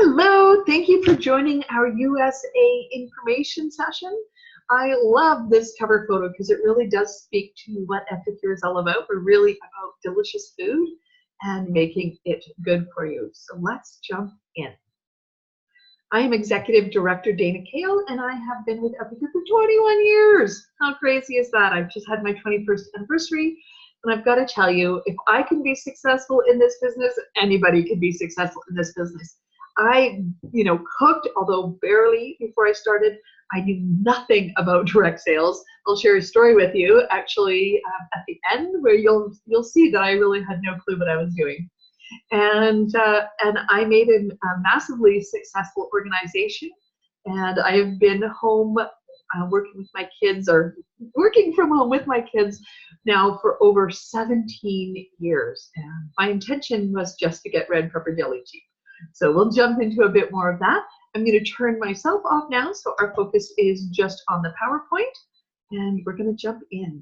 Hello, thank you for joining our USA information session. I love this cover photo because it really does speak to what Epicure is all about. We're really about delicious food and making it good for you. So let's jump in. I am Executive Director Dana Kayal, and I have been with Epicure for 21 years. How crazy is that? I've just had my 21st anniversary, and I've got to tell you, if I can be successful in this business, anybody can be successful in this business. I, cooked, although barely before I started. I knew nothing about direct sales. I'll share a story with you, actually, at the end, where you'll see that I really had no clue what I was doing. And I made a massively successful organization, and I have been home working with my kids, or working from home with my kids now for over 17 years. And my intention was just to get red pepper jelly cheap. So we'll jump into a bit more of that. I'm going to turn myself off now, so our focus is just on the PowerPoint, and we're going to jump in.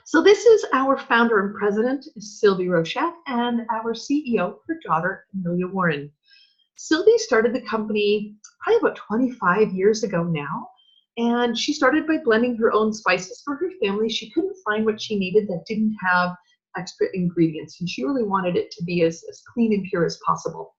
So this is our founder and president, Sylvie Rochette, and our CEO, her daughter, Amelia Warren. Sylvie started the company probably about 25 years ago now, and she started by blending her own spices for her family. She couldn't find what she needed that didn't have extra ingredients, and she really wanted it to be as clean and pure as possible.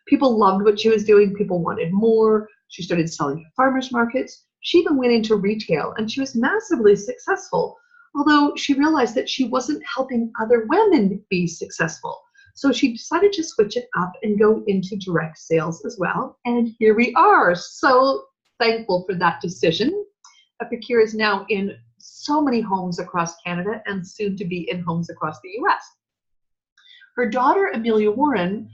People loved what she was doing. People wanted more. She started selling at farmers markets. She even went into retail, and she was massively successful, although she realized that she wasn't helping other women be successful. So she decided to switch it up and go into direct sales as well. And here we are. So thankful for that decision. Epicure is now in so many homes across Canada and soon to be in homes across the US. Her daughter, Amelia Warren,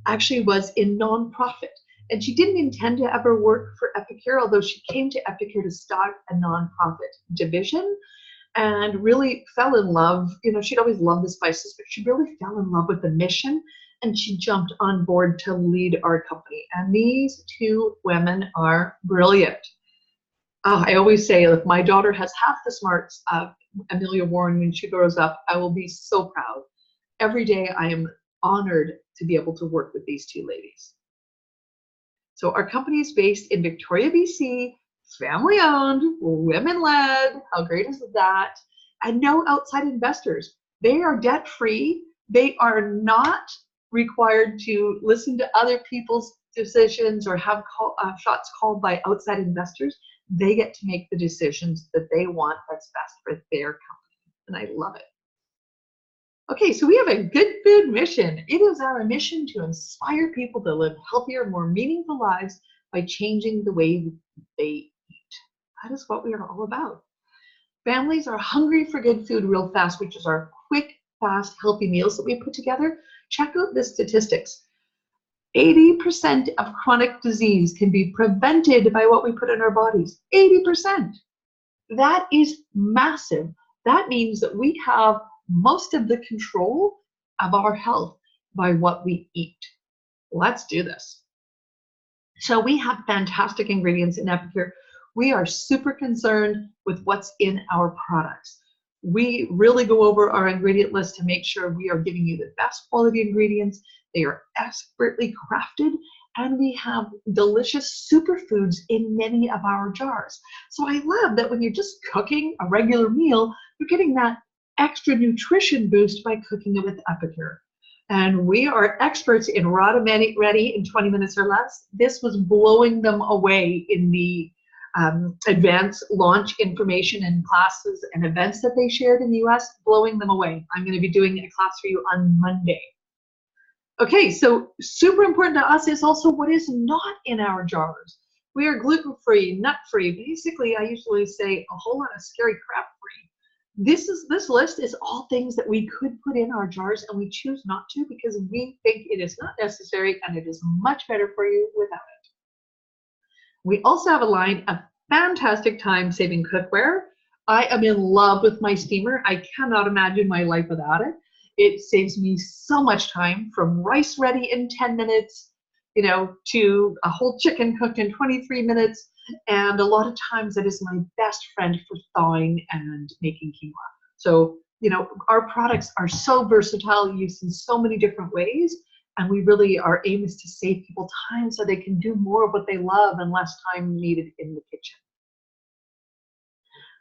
actually was in nonprofit, and she didn't intend to ever work for Epicure, although she came to Epicure to start a nonprofit division and really fell in love. She'd always loved the spices, but she really fell in love with the mission, and she jumped on board to lead our company. And these two women are brilliant. I always say, if my daughter has half the smarts of Amelia Warren when she grows up, I will be so proud. Every day I am honored to be able to work with these two ladies. So our company is based in Victoria, BC, family owned, women led. How great is that? And no outside investors. They are debt free. They are not required to listen to other people's decisions or have shots called by outside investors. They get to make the decisions that they want that's best for their company. And I love it. Okay, so we have a good food mission. It is our mission to inspire people to live healthier, more meaningful lives by changing the way they eat. That is what we are all about. Families are hungry for good food real fast, which is our quick, fast, healthy meals that we put together. Check out the statistics. 80% of chronic disease can be prevented by what we put in our bodies. 80%. That is massive. That means that we have most of the control of our health by what we eat. Let's do this. So we have fantastic ingredients in Epicure. We are super concerned with what's in our products. We really go over our ingredient list to make sure we are giving you the best quality ingredients. They are expertly crafted, and we have delicious superfoods in many of our jars. So I love that when you're just cooking a regular meal, you're getting that extra nutrition boost by cooking it with Epicure. And we are experts in raw to ready in 20 minutes or less. This was blowing them away in the advanced launch information and classes and events that they shared in the US, blowing them away. I'm going to be doing a class for you on Monday. Okay, so super important to us is also what is not in our jars. We are gluten-free, nut-free. Basically, I usually say a whole lot of scary crap-free. This list is all things that we could put in our jars, and we choose not to because we think it is not necessary and it is much better for you without it. We also have a line of fantastic time-saving cookware. I am in love with my steamer. I cannot imagine my life without it. It saves me so much time, from rice ready in 10 minutes, to a whole chicken cooked in 23 minutes. And a lot of times it is my best friend for thawing and making quinoa. So, our products are so versatile, used in so many different ways, And we really, our aim is to save people time so they can do more of what they love and less time needed in the kitchen.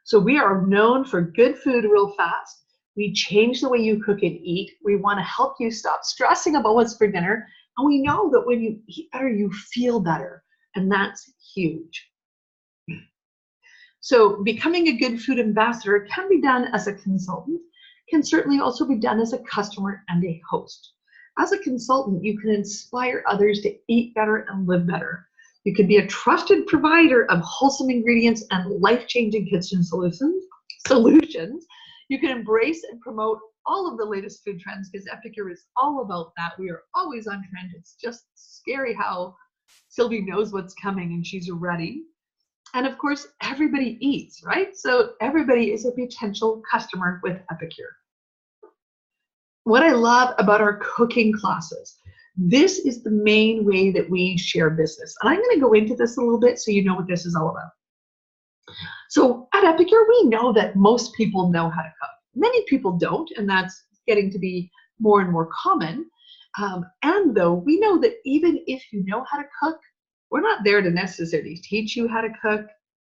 So we are known for good food real fast. We change the way you cook and eat. We want to help you stop stressing about what's for dinner. And we know that when you eat better, you feel better. And that's huge. So becoming a good food ambassador can be done as a consultant, can certainly also be done as a customer and a host. As a consultant, you can inspire others to eat better and live better. You can be a trusted provider of wholesome ingredients and life-changing kitchen solutions. You can embrace and promote all of the latest food trends because Epicure is all about that. We are always on trend. It's just scary how Sylvie knows what's coming and she's ready. And of course, everybody eats, right? So everybody is a potential customer with Epicure. What I love about our cooking classes, this is the main way that we share business. And I'm going to go into this a little bit so you know what this is all about. So at Epicure, we know that most people know how to cook. Many people don't, and that's getting to be more and more common. And though we know that even if you know how to cook, we're not there to necessarily teach you how to cook,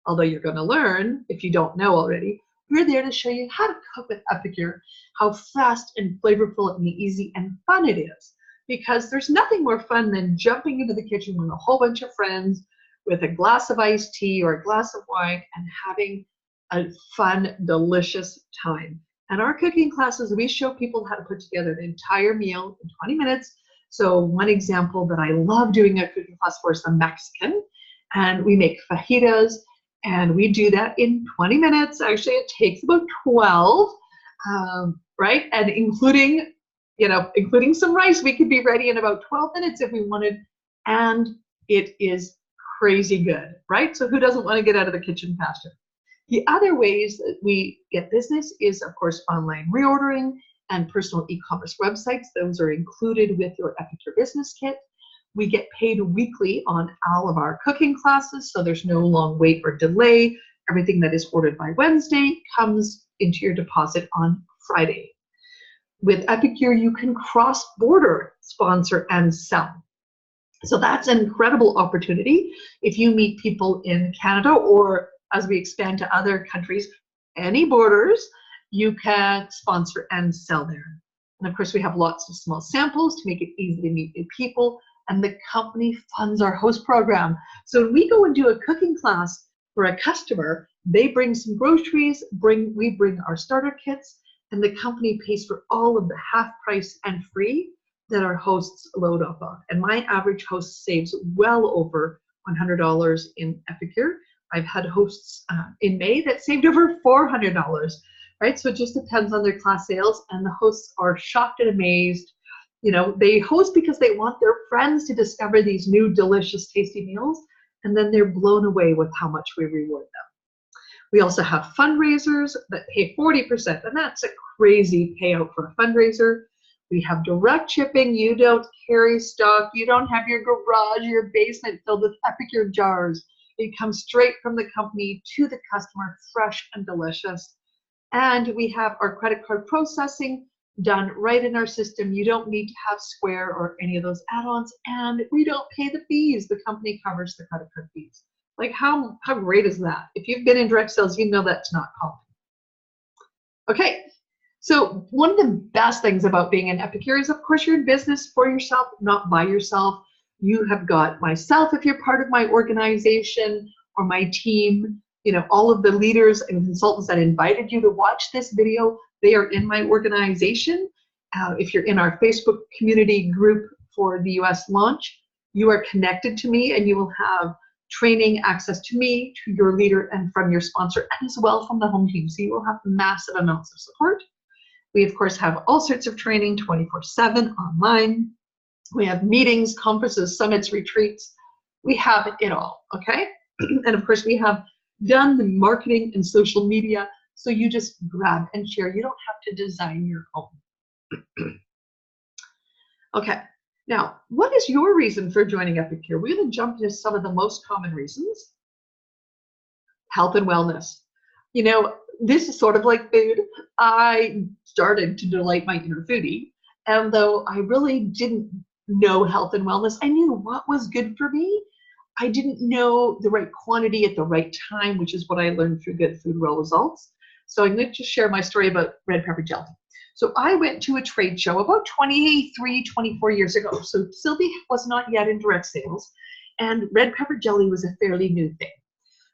although you're going to learn if you don't know already. We're there to show you how to cook with Epicure, how fast and flavorful and easy and fun it is. Because there's nothing more fun than jumping into the kitchen with a whole bunch of friends with a glass of iced tea or a glass of wine and having a fun, delicious time. And our cooking classes, we show people how to put together an entire meal in 20 minutes. So one example that I love doing a cooking class for is the Mexican. And we make fajitas, and we do that in 20 minutes. Actually, it takes about 12, right? And including some rice, we could be ready in about 12 minutes if we wanted. And it is crazy good, right? So who doesn't want to get out of the kitchen faster? The other ways that we get business is, of course, online reordering and personal e-commerce websites. Those are included with your Epicure Business Kit. We get paid weekly on all of our cooking classes, so there's no long wait or delay. Everything that is ordered by Wednesday comes into your deposit on Friday. With Epicure, you can cross-border sponsor and sell. So that's an incredible opportunity. If you meet people in Canada, or as we expand to other countries, any borders, you can sponsor and sell there. And of course, we have lots of small samples to make it easy to meet new people. And the company funds our host program. So when we go and do a cooking class for a customer, they bring some groceries, we bring our starter kits, and the company pays for all of the half price and free that our hosts load up on. And my average host saves well over $100 in Epicure. I've had hosts in May that saved over $400, right? So it just depends on their class sales, and the hosts are shocked and amazed. You know, they host because they want their friends to discover these new delicious, tasty meals, and then they're blown away with how much we reward them. We also have fundraisers that pay 40%, and that's a crazy payout for a fundraiser. We have direct shipping. You don't carry stock. You don't have your garage, your basement filled with Epicure jars. It comes straight from the company to the customer, fresh and delicious. And we have our credit card processing done right in our system. You don't need to have Square or any of those add-ons, and we don't pay the fees. The company covers the credit card fees. Like how great is that? If you've been in direct sales, you know that's not common. Okay, so one of the best things about being an Epicure is, of course, you're in business for yourself, not by yourself. You have got myself if you're part of my organization, or my team, you know, all of the leaders and consultants that invited you to watch this video, they are in my organization. If you're in our Facebook community group for the US launch, you are connected to me, and you will have training, access to me, to your leader, and from your sponsor, and as well from the home team. So you will have massive amounts of support. We, of course, have all sorts of training 24/7 online. We have meetings, conferences, summits, retreats. We have it all, okay? And of course, we have done the marketing and social media, so you just grab and share. You don't have to design your own. Okay, now, what is your reason for joining Epicure? We're going to jump into some of the most common reasons. Health and wellness. You know, this is sort of like food. I started to delight my inner foodie, and though I really didn't know health and wellness. I knew what was good for me. I didn't know the right quantity at the right time, which is what I learned through Good Food, Well Results. So I'm going to just share my story about red pepper jelly. So I went to a trade show about 23, 24 years ago. So Sylvie was not yet in direct sales, and red pepper jelly was a fairly new thing.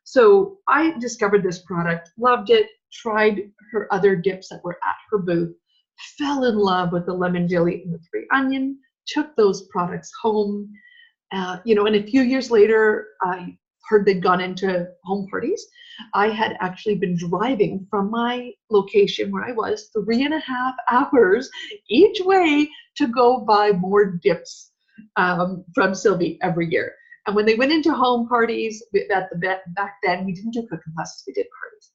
So I discovered this product, loved it, tried her other dips that were at her booth, fell in love with the lemon jelly and the free onion, took those products home. And a few years later, I heard they'd gone into home parties. I had actually been driving from my location where I was 3.5 hours each way to go buy more dips from Sylvie every year. And when they went into home parties, back then we didn't do cooking classes, we did parties.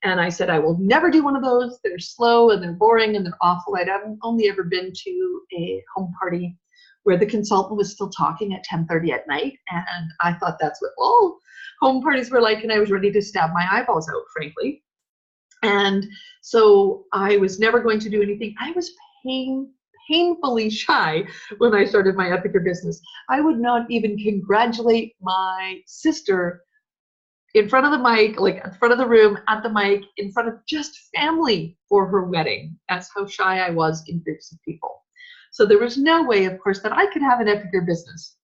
And I said, I will never do one of those. They're slow and they're boring and they're awful. I'd only ever been to a home party where the consultant was still talking at 10:30 at night. And I thought that's what all home parties were like. And I was ready to stab my eyeballs out, frankly. And so I was never going to do anything. I was painfully shy when I started my Epicure business. I would not even congratulate my sister in front of the mic, like in front of the room, at the mic, in front of just family for her wedding. That's how shy I was in groups of people. So there was no way, of course, that I could have an Epicure business.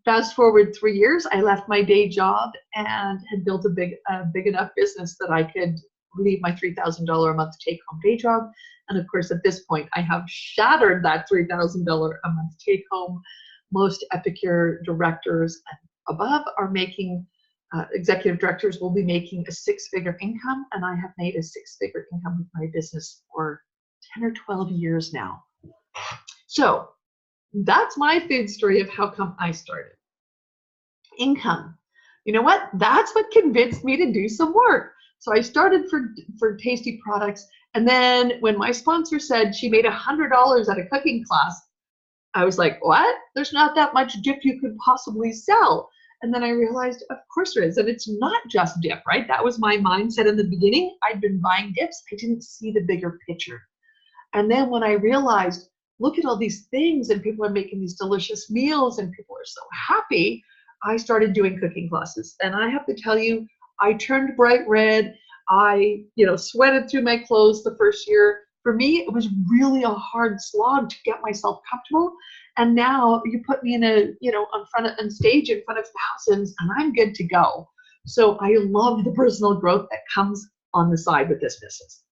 Fast forward 3 years, I left my day job and had built a big enough business that I could leave my $3,000 a month take-home day job. And of course, at this point, I have shattered that $3,000 a month take-home. Most Epicure directors and above are making, executive directors will be making a 6-figure income, and I have made a 6-figure income with my business for 10 or 12 years now. So that's my food story of how come I started. Income. You know what? That's what convinced me to do some work. So I started for tasty products, and then when my sponsor said she made $100 at a cooking class, I was like, what? There's not that much dip you could possibly sell. And then I realized, of course there is. And it's not just dip, right? That was my mindset in the beginning. I'd been buying dips. I didn't see the bigger picture. And then when I realized, look at all these things and people are making these delicious meals and people are so happy, I started doing cooking classes. And I have to tell you, I turned bright red. I, sweated through my clothes the first year. For me, it was really a hard slog to get myself comfortable. And now you put me in on stage in front of thousands and I'm good to go. So I love the personal growth that comes on the side with this business.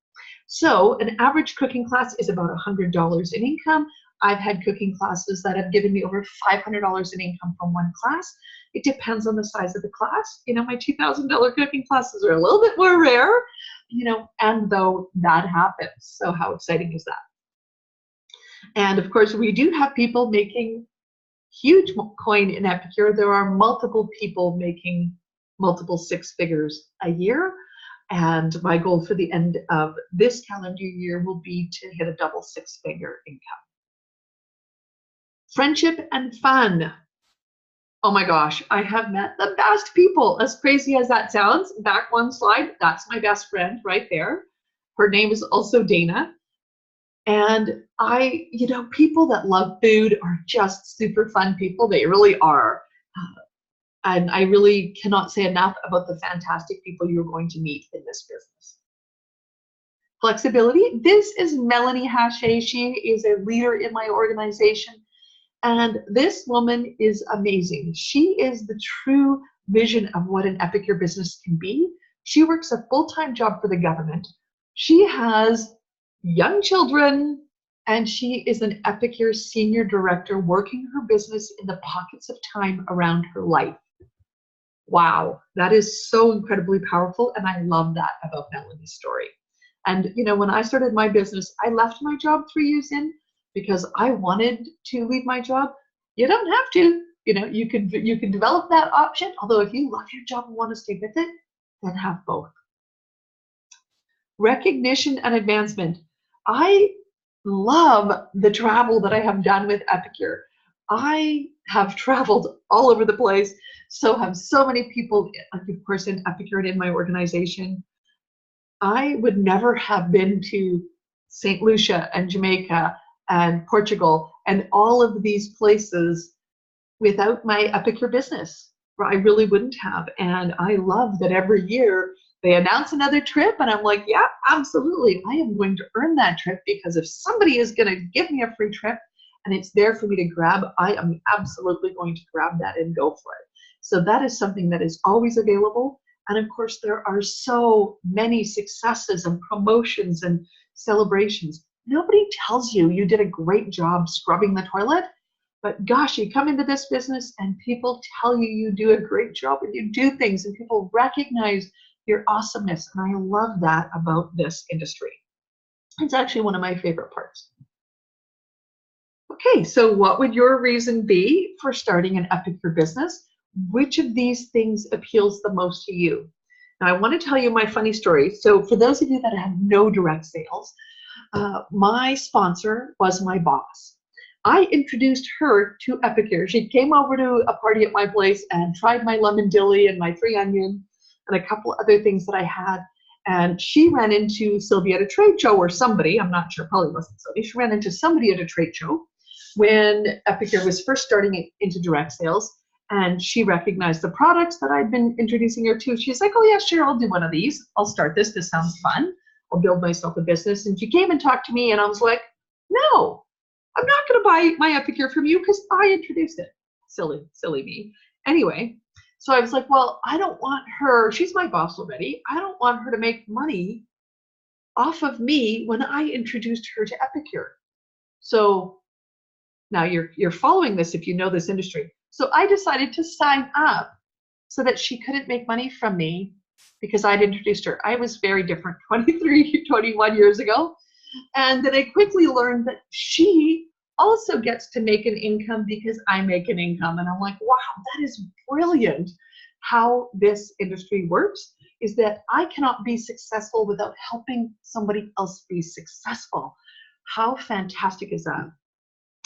So an average cooking class is about $100 in income. I've had cooking classes that have given me over $500 in income from one class. It depends on the size of the class. My $2,000 cooking classes are a little bit more rare, and though that happens. So how exciting is that? And of course, we do have people making huge coin in Epicure. There are multiple people making multiple 6 figures a year. And my goal for the end of this calendar year will be to hit a double 6-figure income. Friendship and fun. Oh my gosh, I have met the best people. As crazy as that sounds, back one slide, that's my best friend right there. Her name is also Dana. And people that love food are just super fun people. They really are. And I really cannot say enough about the fantastic people you're going to meet in this business. Flexibility. This is Melanie Hache. She is a leader in my organization. And this woman is amazing. She is the true vision of what an Epicure business can be. She works a full-time job for the government. She has young children, and she is an Epicure senior director working her business in the pockets of time around her life. Wow, that is so incredibly powerful, and I love that about Melanie's story. And when I started my business, I left my job 3 years in because I wanted to leave my job. You don't have to. You can develop that option. Although if you love your job and want to stay with it, then have both. Recognition and advancement. I love the travel that I have done with Epicure. I have traveled all over the place. So have so many people, of course, in Epicure and in my organization. I would never have been to St. Lucia and Jamaica and Portugal and all of these places without my Epicure business. I really wouldn't have. And I love that every year they announce another trip, and I'm like, yeah, absolutely. I am going to earn that trip, because if somebody is going to give me a free trip and it's there for me to grab, I am absolutely going to grab that and go for it. So that is something that is always available. And of course, there are so many successes and promotions and celebrations. Nobody tells you you did a great job scrubbing the toilet, but gosh, you come into this business and people tell you you do a great job and you do things and people recognize your awesomeness. And I love that about this industry. It's actually one of my favorite parts. Okay, so what would your reason be for starting an Epicure business? Which of these things appeals the most to you? Now, I want to tell you my funny story. So for those of you that have no direct sales, my sponsor was my boss. I introduced her to Epicure. She came over to a party at my place and tried my lemon dilly and my 3 onion and a couple other things that I had. And she ran into Sylvie at a trade show, or somebody, I'm not sure, probably wasn't Sylvie. She ran into somebody at a trade show when Epicure was first starting into direct sales. And she recognized the products that I'd been introducing her to. She's like, oh yeah, sure, I'll do one of these. I'll start this. This sounds fun. I'll build myself a business. And she came and talked to me, and I was like, no, I'm not going to buy my Epicure from you because I introduced it. Silly me. Anyway, so I was like, well, I don't want her, she's my boss already. I don't want her to make money off of me when I introduced her to Epicure. So now you're following this if you know this industry. So I decided to sign up so that she couldn't make money from me because I'd introduced her. I was very different 23, 21 years ago. And then I quickly learned that she also gets to make an income because I make an income. And I'm like, wow, that is brilliant. How this industry works is that I cannot be successful without helping somebody else be successful. How fantastic is that?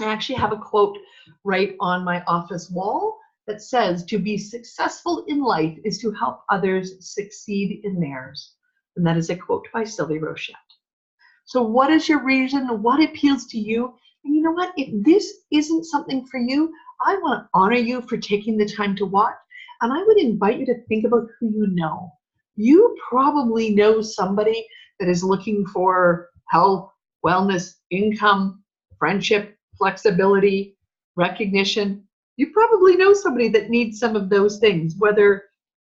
I actually have a quote right on my office wall that says, to be successful in life is to help others succeed in theirs. And that is a quote by Sylvie Rochette. So what is your reason? What appeals to you? And you know what? If this isn't something for you, I want to honor you for taking the time to watch. And I would invite you to think about who you know. You probably know somebody that is looking for health, wellness, income, friendship, flexibility, recognition. You probably know somebody that needs some of those things, whether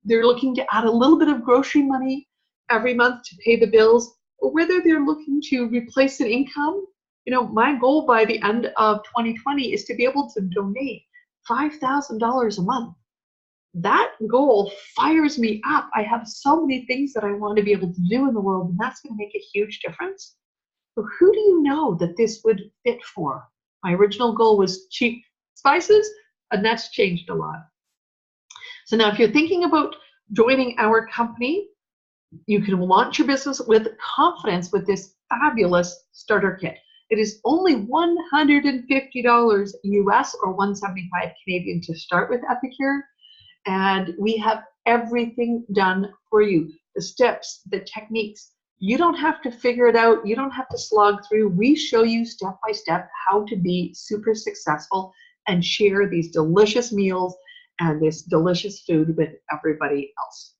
they're looking to add a little bit of grocery money every month to pay the bills, or whether they're looking to replace an income. You know, my goal by the end of 2020 is to be able to donate $5,000 a month. That goal fires me up. I have so many things that I want to be able to do in the world, and that's going to make a huge difference. So who do you know that this would fit for? My original goal was cheap spices, and that's changed a lot. So now if you're thinking about joining our company, you can launch your business with confidence with this fabulous starter kit. It is only $150 US or 175 Canadian to start with Epicure. And we have everything done for you. The steps, the techniques. You don't have to figure it out. You don't have to slog through. We show you step by step how to be super successful and share these delicious meals and this delicious food with everybody else.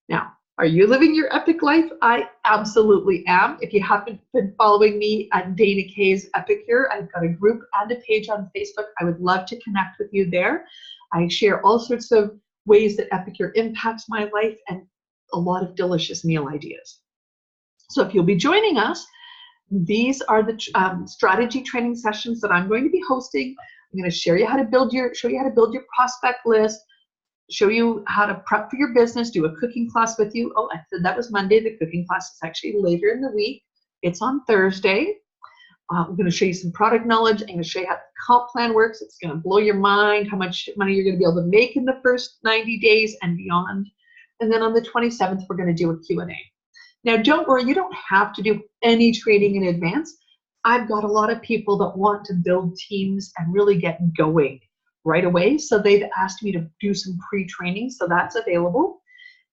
Now, are you living your epic life? I absolutely am. If you haven't been following me at Dana K's Epicure, I've got a group and a page on Facebook. I would love to connect with you there. I share all sorts of ways that Epicure impacts my life and a lot of delicious meal ideas. So if you'll be joining us, these are the strategy training sessions that I'm going to be hosting. I'm going to show you how to build your prospect list, show you how to prep for your business, do a cooking class with you. Oh, I said that was Monday. The cooking class is actually later in the week. It's on Thursday. I'm going to show you some product knowledge. I'm going to show you how the comp plan works. It's going to blow your mind how much money you're going to be able to make in the first 90 days and beyond. And then on the 27th, we're going to do a Q&A. Now, don't worry, you don't have to do any training in advance. I've got a lot of people that want to build teams and really get going right away. So they've asked me to do some pre-training, so that's available.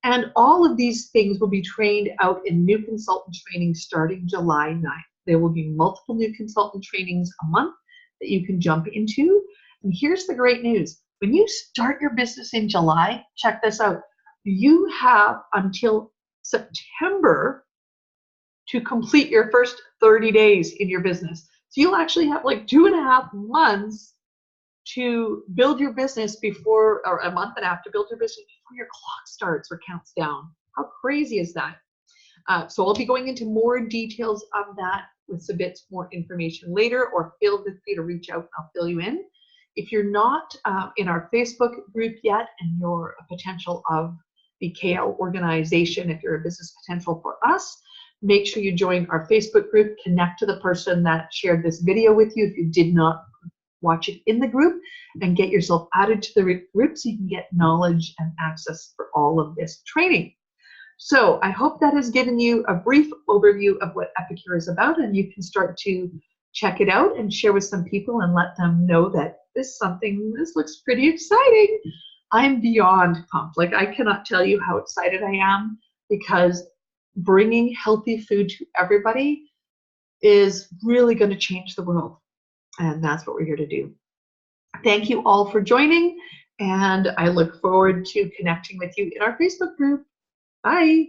And all of these things will be trained out in new consultant training starting July 9th. There will be multiple new consultant trainings a month that you can jump into. And here's the great news. When you start your business in July, check this out. You have until September to complete your first 30 days in your business. So you'll actually have like 2.5 months to build your business before, or a month and a half to build your business before your clock starts or counts down. How crazy is that? So I'll be going into more details of that with some bits more information later, or feel free to reach out and I'll fill you in. If you're not in our Facebook group yet and you're a potential of the Kayal organization, if you're a business potential for us, make sure you join our Facebook group, connect to the person that shared this video with you if you did not watch it in the group, and get yourself added to the group so you can get knowledge and access for all of this training. So I hope that has given you a brief overview of what Epicure is about, and you can start to check it out and share with some people and let them know that this looks pretty exciting. I'm beyond pumped. Like, I cannot tell you how excited I am, because bringing healthy food to everybody is really going to change the world. And that's what we're here to do. Thank you all for joining, and I look forward to connecting with you in our Facebook group. Bye.